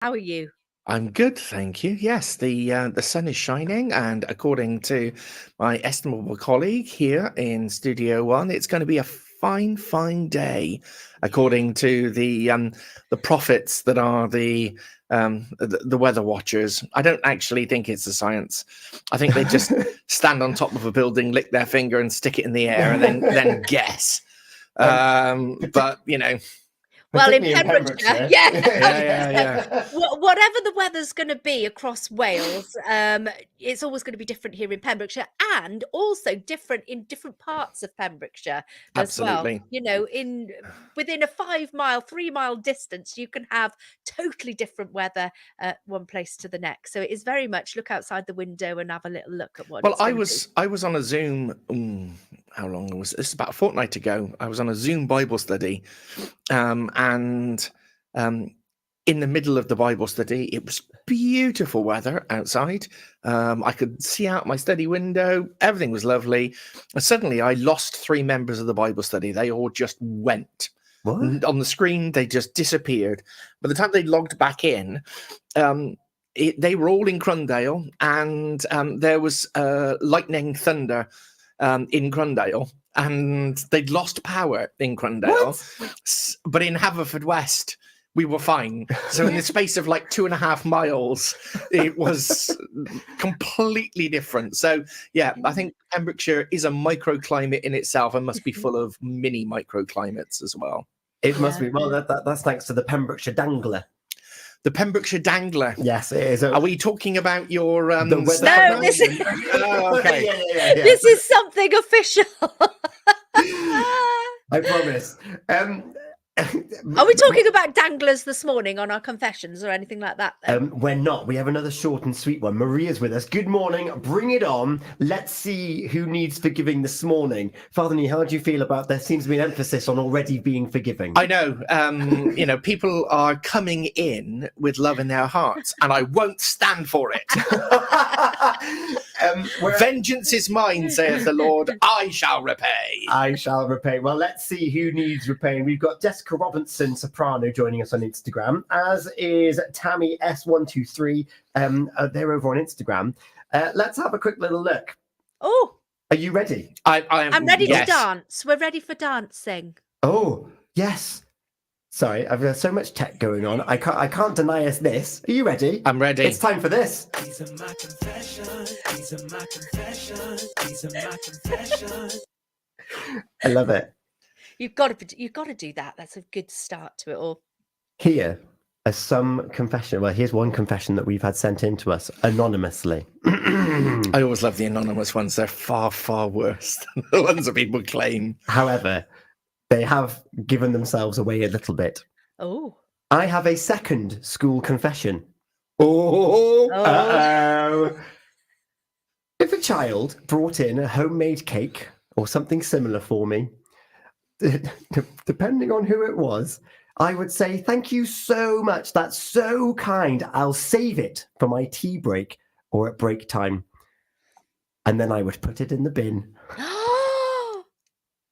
How are you? I'm good, thank you. Yes, the sun is shining, and according to my estimable colleague here in Studio One, it's going to be a fine, fine day, according to the prophets that are the weather watchers. I don't actually think it's a science. I think they just stand on top of a building, lick their finger, and stick it in the air, and then guess. But you know. Well, in Particularly in Pembrokeshire, Pembrokeshire. Yeah. whatever the weather's going to be across Wales, it's always going to be different here in Pembrokeshire, and also different in different parts of Pembrokeshire as well. Absolutely. You know, within a 3-mile distance, you can have totally different weather one place to the next. So it is very much look outside the window and have a little look at what. Well, it's gonna be. I was on a Zoom. How long was this? About a fortnight ago. I was on a Zoom Bible study, and in the middle of the Bible study, it was beautiful weather outside. I could see out my study window. Everything was lovely. And suddenly, I lost 3 members of the Bible study. They all just went. What? On the screen. They just disappeared. By the time they logged back in, they were all in Crundale, and there was lightning thunder in Crundale, and they'd lost power in Crundale. But in Haverfordwest, we were fine. So in the space of like 2.5 miles, it was completely different. So yeah, I think Pembrokeshire is a microclimate in itself and must be full of mini microclimates as well. It must be. Well, that's thanks to the Pembrokeshire Dangler. The Pembrokeshire Dangler. Yes, it is. Are we talking about your the weather? No, this is okay. Yeah. this is something official. I promise. Are we talking about danglers this morning on our confessions or anything like that? We're not. We have another short and sweet one. Maria's with us. Good morning. Bring it on. Let's see who needs forgiving this morning. Father Nee, how do you feel about there seems to be an emphasis on already being forgiving? I know. People are coming in with love in their hearts, and I won't stand for it. Vengeance is mine, saith the Lord. I shall repay. I shall repay. Well, let's see who needs repaying. We've got Jessica Robinson, soprano, joining us on Instagram, as is Tammy S123. They're over on Instagram. Let's have a quick little look. Oh, are you ready? I'm ready to dance. We're ready for dancing. Oh, yes. Sorry, I've got so much tech going on. I can't deny us this. Are you ready? I'm ready. It's time for this. These are my confessions. These are my confessions. These are my confessions. I love it. You've got to do that. That's a good start to it all. Here are some confession. Well, here's one confession that we've had sent in to us anonymously. I always love the anonymous ones. They're far, far worse than the ones that people claim. However, they have given themselves away a little bit. Oh. I have a second school confession. Oh. Uh-oh. If a child brought in a homemade cake or something similar for me, depending on who it was, I would say, thank you so much. That's so kind. I'll save it for my tea break or at break time. And then I would put it in the bin.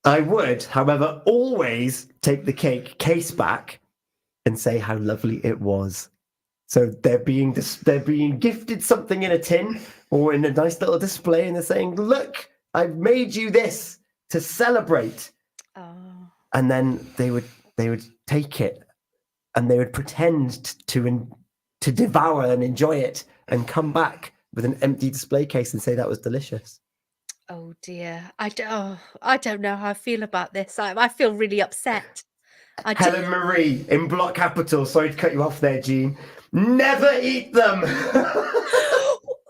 I would, however, always take the cake case back and say how lovely it was. So they're being gifted something in a tin or in a nice little display, and they're saying, look, I've made you this to celebrate. Oh. And then they would take it and they would pretend to devour and enjoy it and come back with an empty display case and say that was delicious. Oh dear. I don't know how I feel about this. I feel really upset. Helen Marie in block capital. Sorry to cut you off there, Jean. Never eat them.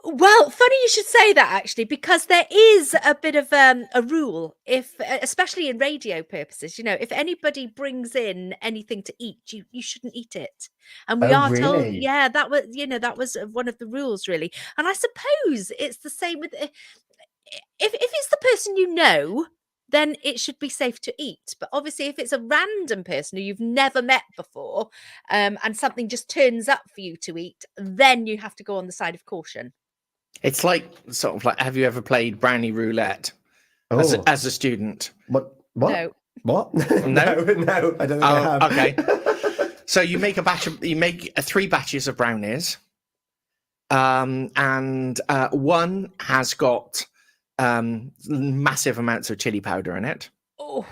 Well, funny you should say that, actually, because there is a bit of a rule, especially in radio purposes, if anybody brings in anything to eat, you shouldn't eat it. And we are told, really? yeah, that was one of the rules, really. And I suppose it's the same with if it's the person you know, then it should be safe to eat. But obviously, if it's a random person who you've never met before, and something just turns up for you to eat, then you have to go on the side of caution. It's like sort of like, have you ever played brownie roulette as a student? What? No. What? No, no, I don't think I have. Okay. So you make three batches of brownies, and one has got massive amounts of chili powder in it. Oh.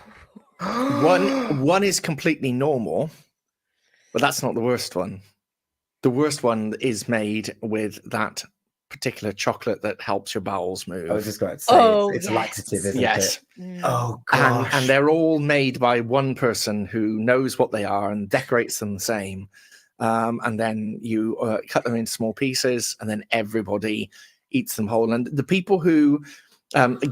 One is completely normal, but that's not the worst one. The worst one is made with that particular chocolate that helps your bowels move. I was just going to say it's a laxative, isn't yes. it? Mm. Oh gosh. And they're all made by one person who knows what they are and decorates them the same. And then you cut them into small pieces, and then everybody eats them whole. And the people who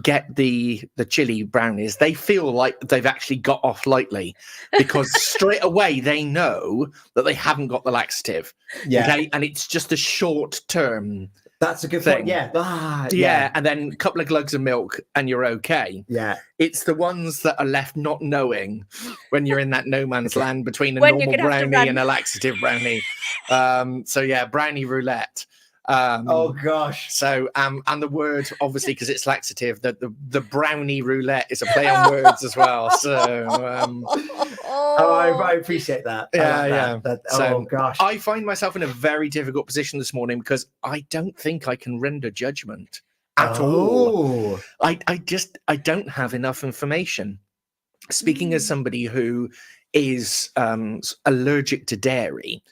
get the chili brownies, they feel like they've actually got off lightly, because straight away they know that they haven't got the laxative. Yeah. Okay? And it's just a short term. That's a good thing. point. Yeah. Yeah, and then a couple of glugs of milk and you're okay. Yeah. It's the ones that are left not knowing when you're in that no man's land between a When you're normal gonna have to brownie run. and a laxative brownie. So yeah, brownie roulette. Oh gosh. So and the word, obviously, because it's laxative, the brownie roulette is a play on words as well. So I appreciate that. I like that. So, Oh gosh. I find myself in a very difficult position this morning because I don't think I can render judgment at all. I don't have enough information. Speaking as somebody who is allergic to dairy,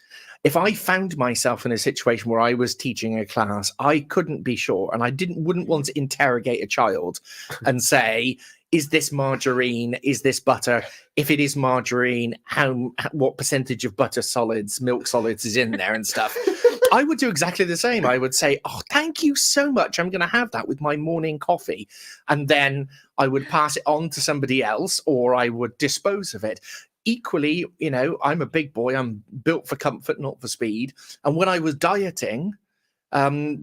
if I found myself in a situation where I was teaching a class, I couldn't be sure, and I wouldn't want to interrogate a child and say, is this margarine? Is this butter? If it is margarine, what percentage of butter solids, milk solids is in there and stuff? I would do exactly the same. I would say, oh, thank you so much. I'm going to have that with my morning coffee. And then I would pass it on to somebody else, or I would dispose of it. Equally, I'm a big boy. I'm built for comfort, not for speed. And when I was dieting,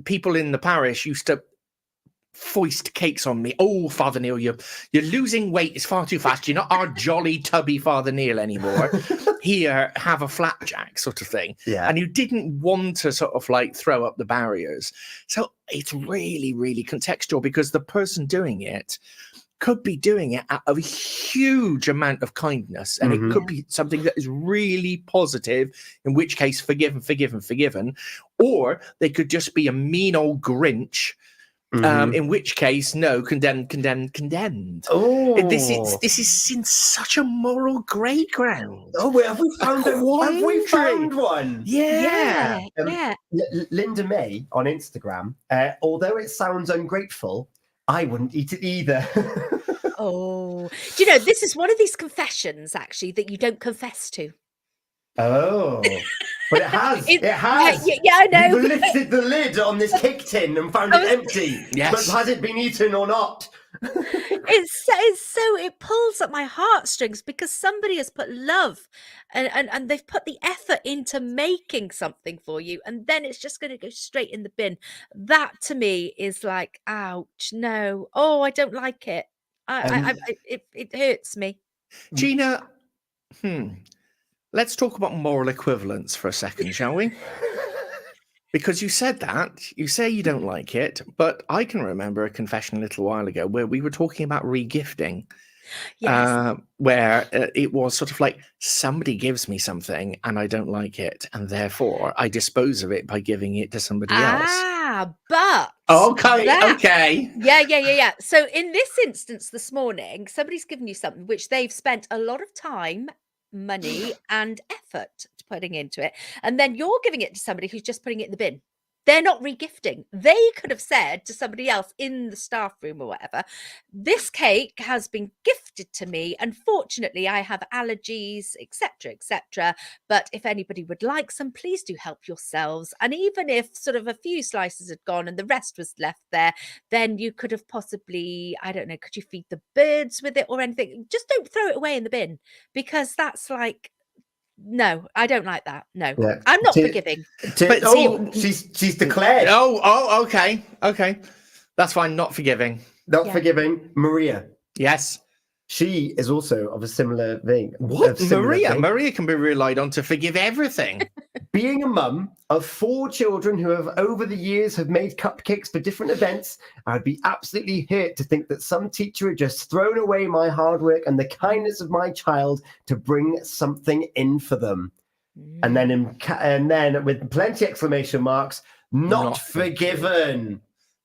people in the parish used to foist cakes on me. Oh, Father Neil, you're losing weight. It's far too fast. You're not our jolly tubby Father Neil anymore. Here, have a flapjack sort of thing. Yeah. And you didn't want to sort of like throw up the barriers. So it's really, really contextual, because the person doing it could be doing it out of a huge amount of kindness, and it could be something that is really positive, in which case forgiven, or they could just be a mean old Grinch, in which case no, condemned. Oh, this is in such a moral grey ground. Oh, have we found one? Yeah. Linda May on Instagram. Although it sounds ungrateful, I wouldn't eat it either. Oh, do you know, this is one of these confessions actually that you don't confess to. Oh, but it has. It has. Yeah, I know. You've lifted the lid on this cake tin and found it empty. Yes. But has it been eaten or not? It pulls at my heartstrings, because somebody has put love and they've put the effort into making something for you, and then it's just going to go straight in the bin. That to me is like, ouch, no. Oh, I don't like it. It hurts me. Gina, let's talk about moral equivalence for a second, shall we? Because you said that, you say you don't like it, but I can remember a confession a little while ago where we were talking about regifting. Yes. Where it was sort of like, somebody gives me something and I don't like it, and therefore I dispose of it by giving it to somebody else. But okay. Yeah. So in this instance this morning, somebody's given you something which they've spent a lot of time, money and effort putting into it, and then you're giving it to somebody who's just putting it in the bin. They're not regifting. They could have said to somebody else in the staff room or whatever, this cake has been gifted to me. Unfortunately, I have allergies, etc. But if anybody would like some, please do help yourselves. And even if sort of a few slices had gone and the rest was left there, then you could have possibly, I don't know, could you feed the birds with it or anything? Just don't throw it away in the bin, because that's like, no, I don't like that. No, Yeah. I'm not forgiving. But she's declared. Oh, okay. That's fine. Not forgiving. Not forgiving. Maria. Yes. She is also of a similar vein. What? Maria can be relied on to forgive everything. Being a mum of 4 children who have over the years have made cupcakes for different events, I'd be absolutely hurt to think that some teacher had just thrown away my hard work and the kindness of my child to bring something in for them. And then with plenty exclamation marks, not forgiven.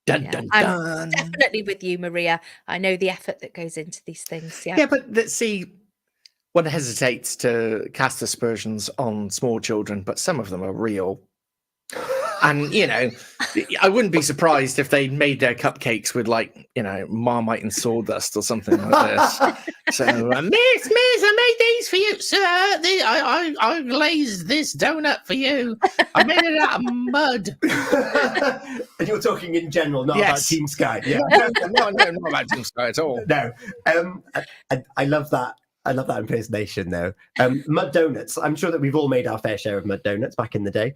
Dun, Yeah. dun, I'm dun. definitely with you, Maria. I know the effort that goes into these things. Yeah. Yeah, but let's see. One hesitates to cast aspersions on small children, but some of them are real. And, I wouldn't be surprised if they made their cupcakes with, Marmite and sawdust or something like this. So, Miss, I made these for you, sir. I glazed this donut for you. I made it out of mud. And you're talking in general, not about Team Sky. Yeah. No, not about Team Sky at all. No. I love that. I love that impersonation, though. Mud donuts. I'm sure that we've all made our fair share of mud donuts back in the day.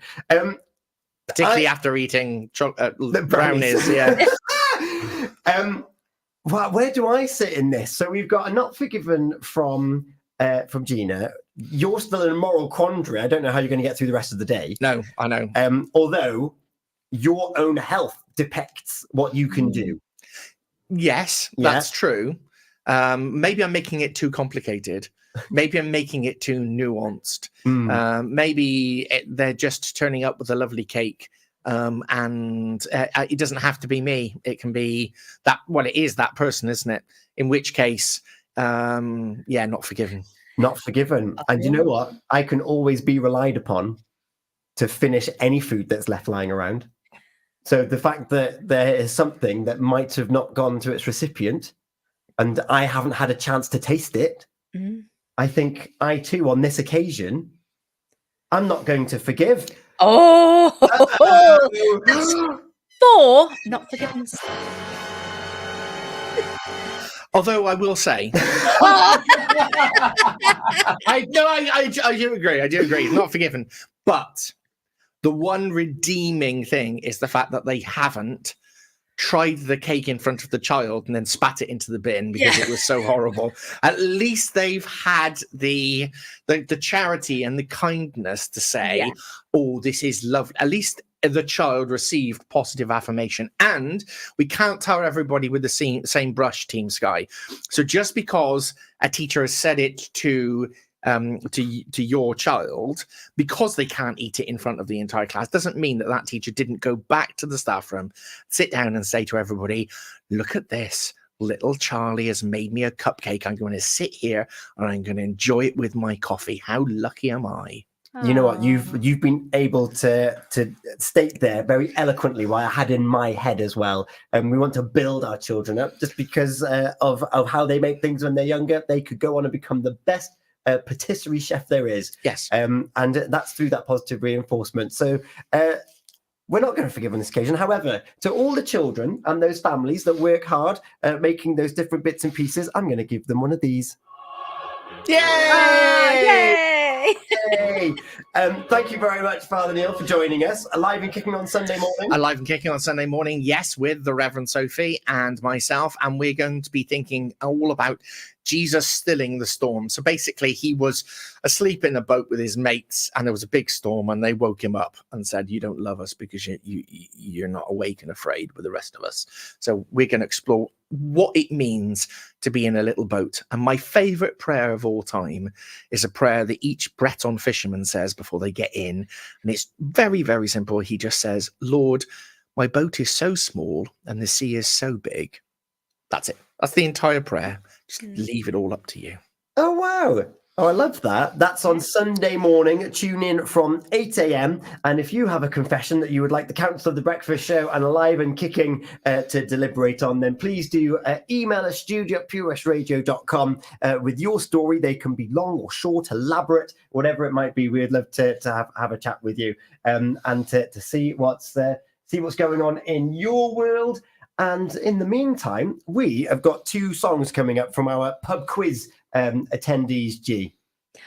Particularly after eating the brownies. Yeah. Well, where do I sit in this? So we've got a not forgiven from Gina. You're still in a moral quandary. I don't know how you're going to get through the rest of the day. No, I know. Although your own health depicts what you can do. Yes, that's true. Maybe I'm making it too complicated. Maybe I'm making it too nuanced. Maybe they're just turning up with a lovely cake. And it doesn't have to be me. It can be that. Well, it is that person, isn't it? In which case, not forgiven. Not forgiven. And you know what? I can always be relied upon to finish any food that's left lying around. So the fact that there is something that might have not gone to its recipient and I haven't had a chance to taste it, I think I too, on this occasion, I'm not going to forgive. Oh, that's 4 not forgiveness. Although I will say, I do agree. I do agree. Not forgiven. But the one redeeming thing is the fact that they haven't tried the cake in front of the child and then spat it into the bin because it was so horrible. At least they've had the charity and the kindness to say, oh, this is lovely. At least the child received positive affirmation. And we can't tar everybody with the same brush, Team Sky. So just because a teacher has said it to your child, because they can't eat it in front of the entire class, doesn't mean that teacher didn't go back to the staff room, sit down and say to everybody, look at this, little Charlie has made me a cupcake. I'm going to sit here and I'm going to enjoy it with my coffee. How lucky am I? You know what, you've been able to state there very eloquently what I had in my head as well. And we want to build our children up just because of how they make things when they're younger. They could go on and become the best patisserie chef there is. Yes. And that's through that positive reinforcement. So we're not going to forgive on this occasion. However, to all the children and those families that work hard making those different bits and pieces, I'm going to give them one of these. Yay! Yay! Yay! Thank you very much, Father Neil, for joining us. Alive and Kicking on Sunday morning. Alive and Kicking on Sunday morning, yes, with the Reverend Sophie and myself. And we're going to be thinking all about Jesus stilling the storm. So basically, he was asleep in a boat with his mates, and there was a big storm, and they woke him up and said, you don't love us because you're not awake and afraid with the rest of us. So we're going to explore what it means to be in a little boat. And my favorite prayer of all time is a prayer that each Breton fisherman says before they get in. And it's very, very simple. He just says, Lord, my boat is so small and the sea is so big. That's it. That's the entire prayer. Just leave it all up to you. Oh, wow. Oh, I love that. That's on Sunday morning. Tune in from 8 a.m. And if you have a confession that you would like the Council of the Breakfast Show and Alive and Kicking to deliberate on, then please do email us, studio@purewestradio.com with your story. They can be long or short, elaborate, whatever it might be. We'd love to have a chat with you and to see what's going on in your world. And in the meantime, we have got 2 songs coming up from our pub quiz attendees, G.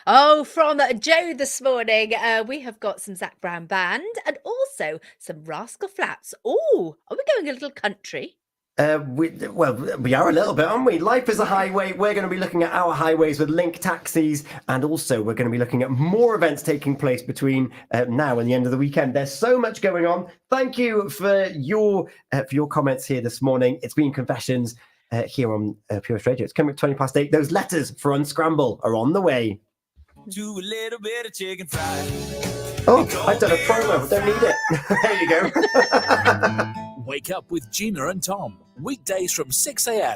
Oh, from Joe this morning, we have got some Zach Brown Band and also some Rascal Flats. Oh, are we going a little country? We are a little bit, aren't we? Life is a highway. We're going to be looking at our highways with Link taxis, and also we're going to be looking at more events taking place between now and the end of the weekend. There's so much going on. Thank you for your comments here this morning. It's been Confessions here on Pure West Radio. It's coming at 8:20. Those letters for Unscramble are on the way. to a little bit of chicken fried. Oh, I've done a promo. Don't need it. There you go. Wake up with Gina and Tom. Weekdays from 6 a.m.